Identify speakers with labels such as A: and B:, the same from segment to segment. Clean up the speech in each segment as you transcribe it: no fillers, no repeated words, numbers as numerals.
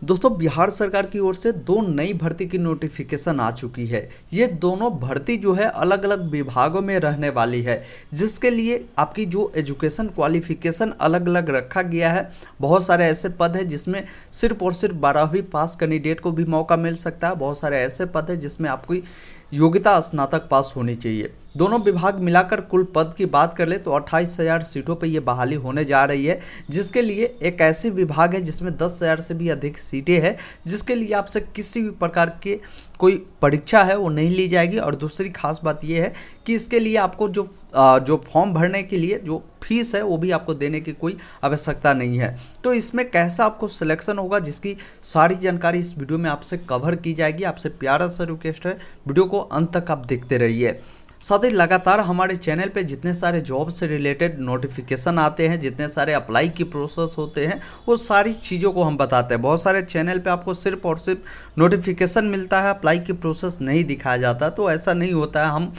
A: दोस्तों बिहार सरकार की ओर से दो नई भर्ती की नोटिफिकेशन आ चुकी है। ये दोनों भर्ती जो है अलग अलग विभागों में रहने वाली है, जिसके लिए आपकी जो एजुकेशन क्वालिफिकेशन अलग अलग रखा गया है। बहुत सारे ऐसे पद हैं जिसमें सिर्फ और सिर्फ 12वीं पास कैंडिडेट को भी मौका मिल सकता है। बहुत सारे ऐसे पद हैं जिसमें आपकी योग्यता स्नातक पास होनी चाहिए। दोनों विभाग मिलाकर कुल पद की बात कर ले तो 28,000 सीटों पर यह बहाली होने जा रही है, जिसके लिए एक ऐसी विभाग है जिसमें 10,000 से भी अधिक सीटें हैं, जिसके लिए आपसे किसी भी प्रकार के कोई परीक्षा है वो नहीं ली जाएगी। और दूसरी खास बात यह है कि इसके लिए आपको जो फॉर्म भरने के लिए जो फीस है वो भी आपको देने की कोई आवश्यकता नहीं है। तो इसमें कैसा आपको सिलेक्शन होगा, जिसकी सारी जानकारी इस वीडियो में आपसे कवर की जाएगी। आपसे प्यारा सा रिक्वेस्ट है, वीडियो को अंत तक आप देखते रहिए। साथ ही लगातार हमारे चैनल पे जितने सारे जॉब से रिलेटेड नोटिफिकेशन आते हैं, जितने सारे अप्लाई की प्रोसेस होते हैं, वो सारी चीज़ों को हम बताते हैं। बहुत सारे चैनल पे आपको सिर्फ और सिर्फ नोटिफिकेशन मिलता है, अप्लाई की प्रोसेस नहीं दिखाया जाता। तो ऐसा नहीं होता है। हम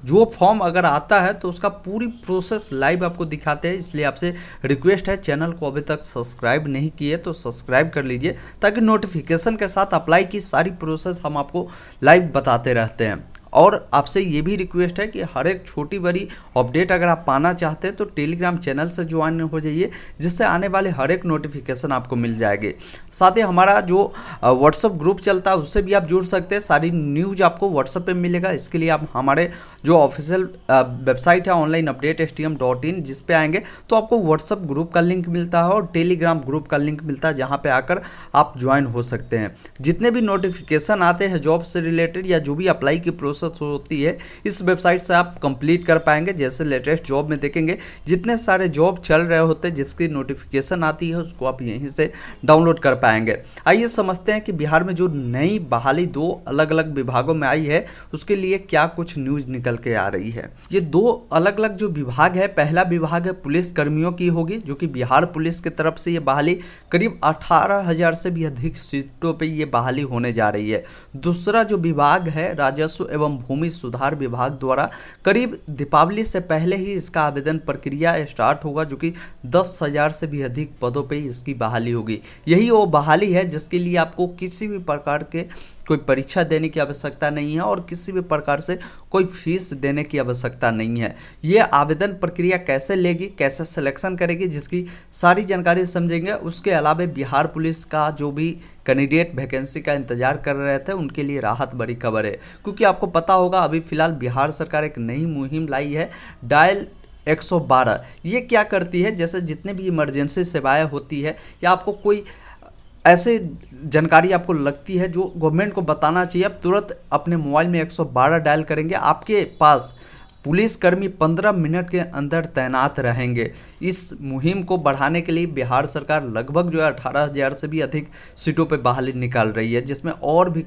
A: जो फॉर्म अगर आता है तो उसका पूरी प्रोसेस लाइव आपको दिखाते हैं। इसलिए आपसे रिक्वेस्ट है, चैनल को अभी तक सब्सक्राइब नहीं किए तो सब्सक्राइब कर लीजिए, ताकि नोटिफिकेशन के साथ अप्लाई की सारी प्रोसेस हम आपको लाइव बताते रहते हैं। और आपसे ये भी रिक्वेस्ट है कि हर एक छोटी बड़ी अपडेट अगर आप पाना चाहते हैं तो टेलीग्राम चैनल से ज्वाइन हो जाइए, जिससे आने वाले हर एक नोटिफिकेशन आपको मिल जाएंगे। साथ ही हमारा जो व्हाट्सअप ग्रुप चलता है उससे भी आप जुड़ सकते हैं। सारी न्यूज़ आपको व्हाट्सअप पे मिलेगा। इसके लिए आप हमारे जो ऑफिशियल वेबसाइट है onlineupdatestm.in, जिस पे आएंगे तो आपको व्हाट्सअप ग्रुप का लिंक मिलता है और टेलीग्राम ग्रुप का लिंक मिलता है, जहाँ पे आकर आप ज्वाइन हो सकते हैं। जितने भी नोटिफिकेशन आते हैं जॉब से रिलेटेड या जो भी अप्लाई की प्रोसेस होती है, इस वेबसाइट से आप कंप्लीट कर पाएंगे। जैसे लेटेस्ट जॉब में देखेंगे जितने सारे जॉब चल रहे होते हैं, जिसकी नोटिफिकेशन आती है उसको आप यहीं से डाउनलोड कर पाएंगे। आइए समझते हैं कि बिहार में जो नई बहाली दो अलग अलग विभागों में आई है, उसके लिए क्या कुछ न्यूज निकल के आ रही है। ये दो अलग अलग जो विभाग है, पहला विभाग है पुलिस कर्मियों की होगी, जो कि बिहार पुलिस की तरफ से ये बहाली करीब 18,000 से भी अधिक सीटों पर यह बहाली होने जा रही है। दूसरा जो विभाग है राजस्व एवं भूमि सुधार विभाग द्वारा करीब दीपावली से पहले ही इसका आवेदन प्रक्रिया स्टार्ट होगा, जो कि 10,000 से भी अधिक पदों पे इसकी बहाली होगी। यही वो बहाली है जिसके लिए आपको किसी भी प्रकार के कोई परीक्षा देने की आवश्यकता नहीं है और किसी भी प्रकार से कोई फीस देने की आवश्यकता नहीं है। ये आवेदन प्रक्रिया कैसे लेगी, कैसे सिलेक्शन करेगी, जिसकी सारी जानकारी समझेंगे। उसके अलावा बिहार पुलिस का जो भी कैंडिडेट वैकेंसी का इंतजार कर रहे थे, उनके लिए राहत भरी खबर है। क्योंकि आपको पता होगा अभी फिलहाल बिहार सरकार एक नई मुहिम लाई है, डायल 112। ये क्या करती है, जैसे जितने भी इमरजेंसी सेवाएं होती है या आपको कोई ऐसे जानकारी आपको लगती है जो गवर्नमेंट को बताना चाहिए, आप तुरंत अपने मोबाइल में 112 डायल करेंगे, आपके पास पुलिसकर्मी 15 मिनट के अंदर तैनात रहेंगे। इस मुहिम को बढ़ाने के लिए बिहार सरकार लगभग जो है 18,000 से भी अधिक सीटों पर बहाली निकाल रही है, जिसमें और भी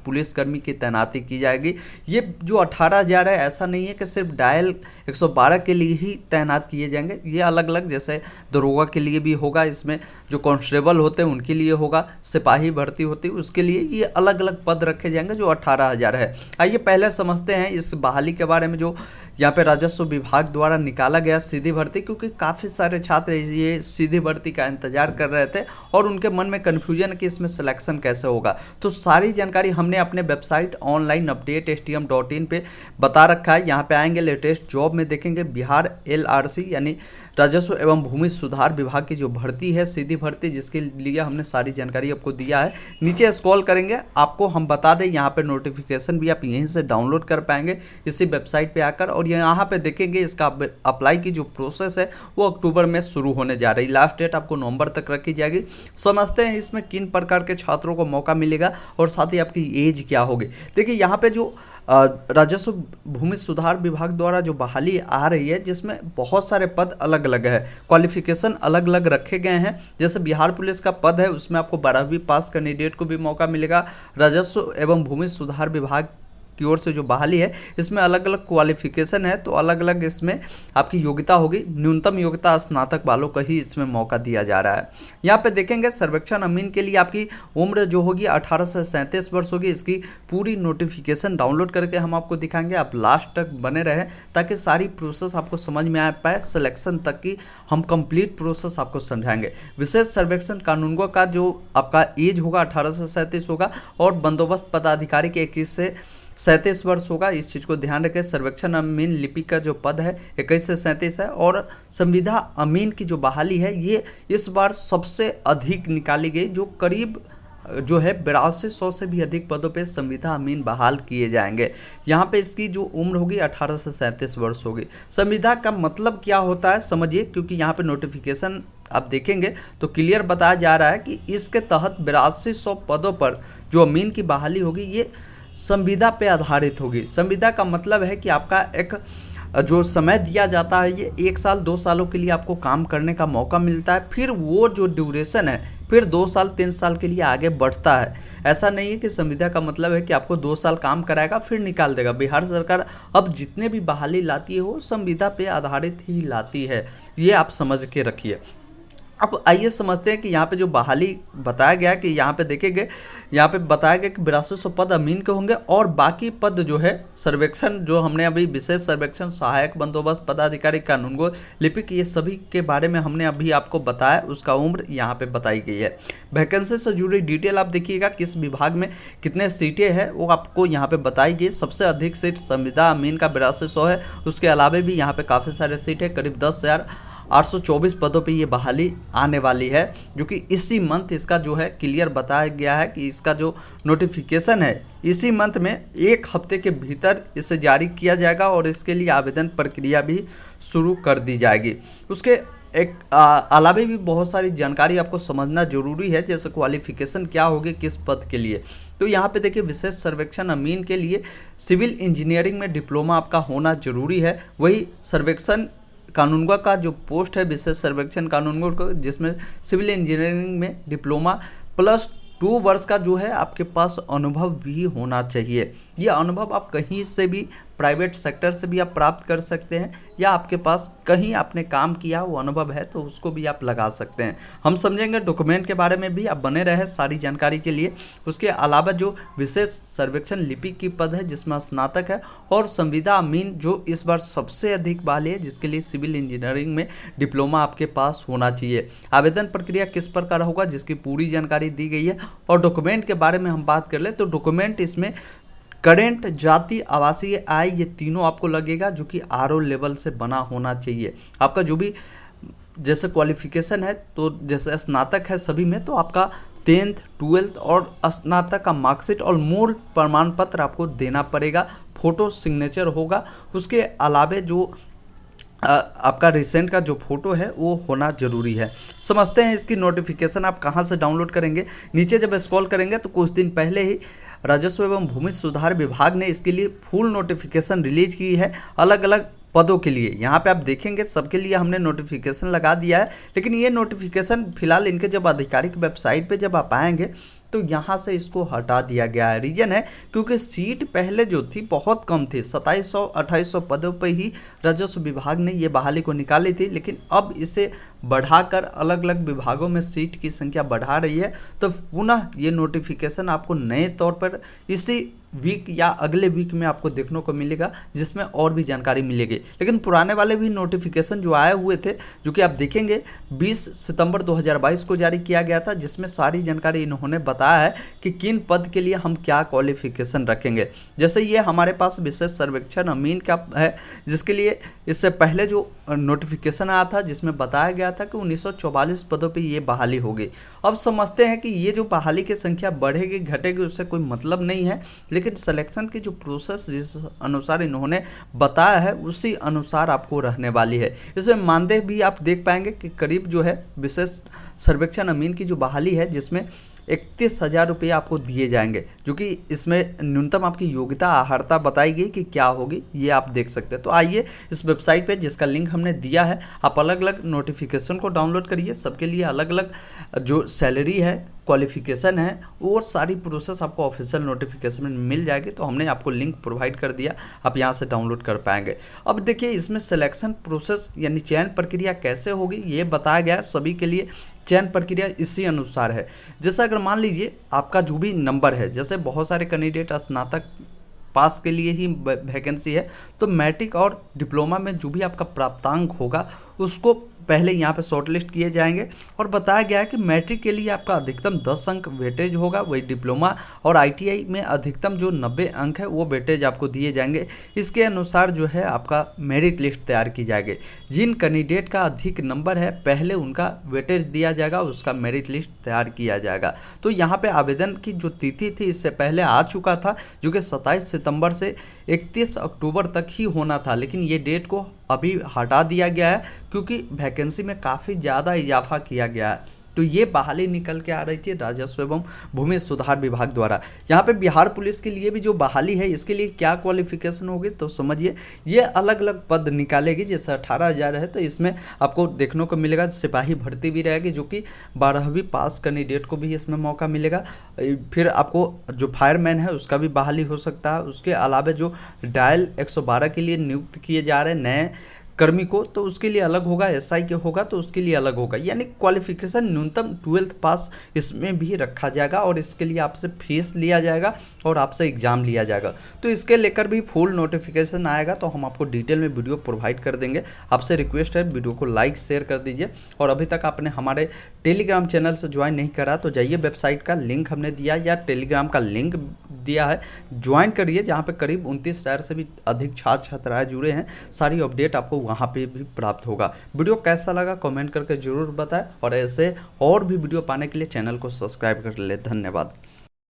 A: पुलिसकर्मी की तैनाती की जाएगी। ये जो 18,000 है, ऐसा नहीं है कि सिर्फ डायल 112 के लिए ही तैनात किए जाएंगे। ये अलग अलग, जैसे दरोगा के लिए भी होगा, इसमें जो कांस्टेबल होते हैं उनके लिए होगा, सिपाही भर्ती होती है उसके लिए, ये अलग अलग पद रखे जाएंगे जो 18,000 है। आइए पहले समझते हैं इस बहाली के बारे में, जो यहाँ पे राजस्व विभाग द्वारा निकाला गया सीधी भर्ती। क्योंकि काफ़ी सारे छात्र ये सीधी भर्ती का इंतजार कर रहे थे और उनके मन में कन्फ्यूजन कि इसमें सिलेक्शन कैसे होगा। तो सारी जानकारी हमने अपने वेबसाइट onlineupdatestm.in पे बता रखा है। यहाँ पे आएंगे, लेटेस्ट जॉब में देखेंगे बिहार LRC यानी राजस्व एवं भूमि सुधार विभाग की जो भर्ती है सीधी भर्ती, जिसके लिए हमने सारी जानकारी आपको दिया है। नीचे स्क्रॉल करेंगे, आपको हम बता दें यहाँ पे नोटिफिकेशन भी आप यहीं से डाउनलोड कर पाएंगे इसी वेबसाइट पे आकर। और यहाँ पे देखेंगे इसका अप्लाई की जो प्रोसेस है वो अक्टूबर में शुरू होने जा रही। लास्ट डेट आपको नवंबर तक रखी जाएगी। समझते हैं इसमें किन प्रकार के छात्रों को मौका मिलेगा और साथ ही आपकी एज क्या होगी। देखिए यहाँ पे जो राजस्व भूमि सुधार विभाग द्वारा जो बहाली आ रही है, जिसमें बहुत सारे पद अलग अलग है, क्वालिफिकेशन अलग अलग रखे गए हैं। जैसे बिहार पुलिस का पद है, उसमें आपको 12वीं पास कैंडिडेट को भी मौका मिलेगा। राजस्व एवं भूमि सुधार विभाग की ओर से जो बहाली है इसमें अलग अलग क्वालिफिकेशन है, तो अलग अलग इसमें आपकी योग्यता होगी। न्यूनतम योग्यता स्नातक वालों का ही इसमें मौका दिया जा रहा है। यहाँ पे देखेंगे सर्वेक्षण अमीन के लिए आपकी उम्र जो होगी 18 से 37 वर्ष होगी। इसकी पूरी नोटिफिकेशन डाउनलोड करके हम आपको दिखाएंगे, आप लास्ट तक बने रहें ताकि सारी प्रोसेस आपको समझ में आ पाए। सिलेक्शन तक की हम कंप्लीट प्रोसेस आपको समझाएंगे। विशेष सर्वेक्षण कानूनगो का जो आपका एज होगा 18 से 37 होगा और बंदोबस्त पदाधिकारी के 21 से 37 वर्ष होगा। इस चीज़ को ध्यान रखें। सर्वेक्षण अमीन लिपिक का जो पद है 21 से 37 है और संविदा अमीन की जो बहाली है ये इस बार सबसे अधिक निकाली गई, जो करीब जो है 8200 से भी अधिक पदों पे संविदा अमीन बहाल किए जाएंगे। यहाँ पे इसकी जो उम्र होगी 18 से 37 वर्ष होगी। संविदा का मतलब क्या होता है समझिए, क्योंकि यहाँ पे नोटिफिकेशन आप देखेंगे तो क्लियर बताया जा रहा है कि इसके तहत 8200 पदों पर जो अमीन की बहाली होगी ये संविदा पे आधारित होगी। संविदा का मतलब है कि आपका एक जो समय दिया जाता है ये 1 साल 2 सालों के लिए आपको काम करने का मौका मिलता है, फिर वो जो ड्यूरेशन है फिर 2 साल 3 साल के लिए आगे बढ़ता है। ऐसा नहीं है कि संविदा का मतलब है कि आपको 2 साल काम कराएगा फिर निकाल देगा। बिहार सरकार अब जितने भी बहाली लाती है वो संविदा पे आधारित ही लाती है, ये आप समझ के रखिए। अब आइए समझते हैं कि यहाँ पे जो बहाली बताया गया है कि यहाँ पे देखेंगे, यहाँ पे बताया गया कि 8200 पद अमीन के होंगे और बाकी पद जो है सर्वेक्षण जो हमने अभी विशेष सर्वेक्षण सहायक बंदोबस्त पदाधिकारी कानूनगो लिपिक ये सभी के बारे में हमने अभी आपको बताया, उसका उम्र यहाँ पे बताई गई है। वैकेंसी से जुड़ी डिटेल आप देखिएगा, किस विभाग में कितने सीटें हैं वो आपको यहाँ पे बताई गई। सबसे अधिक सीट संविदा अमीन का 8200 है, उसके अलावा भी यहाँ पे काफ़ी सारे सीट है, करीब 10,824 पदों पे ये बहाली आने वाली है, जो कि इसी मंथ इसका जो है क्लियर बताया गया है कि इसका जो नोटिफिकेशन है इसी मंथ में 1 हफ्ते के भीतर इसे जारी किया जाएगा और इसके लिए आवेदन प्रक्रिया भी शुरू कर दी जाएगी। उसके एक अलावा भी बहुत सारी जानकारी आपको समझना जरूरी है, जैसे क्वालिफिकेशन क्या होगी किस पद के लिए। तो यहाँ पे देखिए विशेष सर्वेक्षण अमीन के लिए सिविल इंजीनियरिंग में डिप्लोमा आपका होना जरूरी है। वही सर्वेक्षण कानूनगो का जो पोस्ट है विशेष सर्वेक्षण कानूनगो को, जिसमें सिविल इंजीनियरिंग में डिप्लोमा +2 वर्ष का जो है आपके पास अनुभव भी होना चाहिए। यह अनुभव आप कहीं से भी प्राइवेट सेक्टर से भी आप प्राप्त कर सकते हैं, या आपके पास कहीं आपने काम किया वो अनुभव है तो उसको भी आप लगा सकते हैं। हम समझेंगे डॉक्यूमेंट के बारे में भी, आप बने रहे सारी जानकारी के लिए। उसके अलावा जो विशेष सर्वेक्षण लिपिक की पद है जिसमें स्नातक है, और संविदा अमीन जो इस बार सबसे अधिक बहाली है जिसके लिए सिविल इंजीनियरिंग में डिप्लोमा आपके पास होना चाहिए। आवेदन प्रक्रिया किस प्रकार होगा जिसकी पूरी जानकारी दी गई है। और डॉक्यूमेंट के बारे में हम बात कर ले तो डॉक्यूमेंट इसमें करेंट, जाति, आवासीय आय ये तीनों आपको लगेगा, जो कि RO लेवल से बना होना चाहिए। आपका जो भी जैसे क्वालिफिकेशन है तो जैसे स्नातक है सभी में, तो आपका 10th 12th और स्नातक का मार्कशीट और मूल प्रमाण पत्र आपको देना पड़ेगा। फोटो सिग्नेचर होगा। उसके अलावा जो आपका रिसेंट का जो फोटो है वो होना जरूरी है। समझते हैं इसकी नोटिफिकेशन आप कहां से डाउनलोड करेंगे। नीचे जब स्क्रॉल करेंगे तो कुछ दिन पहले ही राजस्व एवं भूमि सुधार विभाग ने इसके लिए फुल नोटिफिकेशन रिलीज की है अलग अलग पदों के लिए। यहाँ पे आप देखेंगे सबके लिए हमने नोटिफिकेशन लगा दिया है, लेकिन ये नोटिफिकेशन फिलहाल इनके जब आधिकारिक वेबसाइट पे जब आप आएंगे तो यहाँ से इसको हटा दिया गया है। रीजन है क्योंकि सीट पहले जो थी बहुत कम थी, 2700-2800 पदों पर ही राजस्व विभाग ने ये बहाली को निकाली थी, लेकिन अब इसे बढ़ाकर अलग अलग विभागों में सीट की संख्या बढ़ा रही है। तो पुनः ये नोटिफिकेशन आपको नए तौर पर इसी वीक या अगले वीक में आपको देखने को मिलेगा, जिसमें और भी जानकारी मिलेगी। लेकिन पुराने वाले भी नोटिफिकेशन जो आए हुए थे, जो कि आप देखेंगे 20 सितंबर 2022 को जारी किया गया था, जिसमें सारी जानकारी इन्होंने बताया है कि किन पद के लिए हम क्या क्वालिफिकेशन रखेंगे। जैसे ये हमारे पास विशेष सर्वेक्षण अमीन का है, जिसके लिए इससे पहले जो नोटिफिकेशन आया था जिसमें बताया गया था कि 1944 पदों पर ये बहाली होगी। अब समझते हैं कि ये जो बहाली की संख्या बढ़ेगी घटेगी उससे कोई मतलब नहीं है, लेकिन सिलेक्शन की जो प्रोसेस जिस अनुसार इन्होंने बताया है उसी अनुसार आपको रहने वाली है। इसमें मानदेय भी आप देख पाएंगे कि करीब जो है विशेष सर्वेक्षण अमीन की जो बहाली है जिसमें 31,000 रुपये आपको दिए जाएंगे, जो कि इसमें न्यूनतम आपकी योग्यता अर्हता बताई गई कि क्या होगी, ये आप देख सकते हैं। तो आइए इस वेबसाइट पे जिसका लिंक हमने दिया है, आप अलग अलग नोटिफिकेशन को डाउनलोड करिए। सबके लिए अलग अलग जो सैलरी है, क्वालिफिकेशन है वो सारी प्रोसेस आपको ऑफिशियल नोटिफिकेशन में मिल जाएगी। तो हमने आपको लिंक प्रोवाइड कर दिया, आप यहाँ से डाउनलोड कर पाएंगे। अब देखिए इसमें सिलेक्शन प्रोसेस यानी चयन प्रक्रिया कैसे होगी ये बताया गया है सभी के लिए। चयन प्रक्रिया इसी अनुसार है, जैसे अगर मान लीजिए आपका जो भी नंबर है, जैसे बहुत सारे कैंडिडेट स्नातक पास के लिए ही वैकेंसी है, तो मैट्रिक और डिप्लोमा में जो भी आपका प्राप्तांक होगा उसको पहले यहाँ पे शॉर्टलिस्ट किए जाएंगे। और बताया गया है कि मैट्रिक के लिए आपका अधिकतम 10 अंक वेटेज होगा, वही डिप्लोमा और आईटीआई में अधिकतम जो 90 अंक है वो वेटेज आपको दिए जाएंगे। इसके अनुसार जो है आपका मेरिट लिस्ट तैयार की जाएगी। जिन कैंडिडेट का अधिक नंबर है पहले उनका वेटेज दिया जाएगा, उसका मेरिट लिस्ट तैयार किया जाएगा। तो यहाँ पे आवेदन की जो तिथि थी इससे पहले आ चुका था, जो कि 27 सितंबर से 31 अक्टूबर तक ही होना था, लेकिन ये डेट को अभी हटा दिया गया है क्योंकि वैकेंसी में काफ़ी ज़्यादा इजाफा किया गया है। तो ये बहाली निकल के आ रही थी राजस्व एवं भूमि सुधार विभाग द्वारा। यहाँ पे बिहार पुलिस के लिए भी जो बहाली है इसके लिए क्या क्वालिफिकेशन होगी तो समझिए, ये अलग अलग पद निकालेगी। जैसे 18,000 है तो इसमें आपको देखने को मिलेगा सिपाही भर्ती भी रहेगी, जो कि 12वीं पास कैंडिडेट को भी इसमें मौका मिलेगा। फिर आपको जो फायरमैन है उसका भी बहाली हो सकता है। उसके अलावा जो डायल 112 के लिए नियुक्त किए जा रहे नए कर्मी को, तो उसके लिए अलग होगा। एसआई के होगा तो उसके लिए अलग होगा। यानी क्वालिफिकेशन न्यूनतम 12th पास इसमें भी रखा जाएगा और इसके लिए आपसे फीस लिया जाएगा और आपसे एग्ज़ाम लिया जाएगा। तो इसके लेकर भी फुल नोटिफिकेशन आएगा तो हम आपको डिटेल में वीडियो प्रोवाइड कर देंगे। आपसे रिक्वेस्ट है वीडियो को लाइक शेयर कर दीजिए, और अभी तक आपने हमारे टेलीग्राम चैनल से ज्वाइन नहीं करा तो जाइए, वेबसाइट का लिंक हमने दिया या टेलीग्राम का लिंक दिया है, ज्वाइन करिए, जहाँ पे करीब 29,000 से भी अधिक छात्र छात्राएं जुड़े हैं। सारी अपडेट आपको वहाँ पे भी प्राप्त होगा। वीडियो कैसा लगा कमेंट करके जरूर बताएं, और ऐसे और भी वीडियो पाने के लिए चैनल को सब्सक्राइब कर ले। धन्यवाद।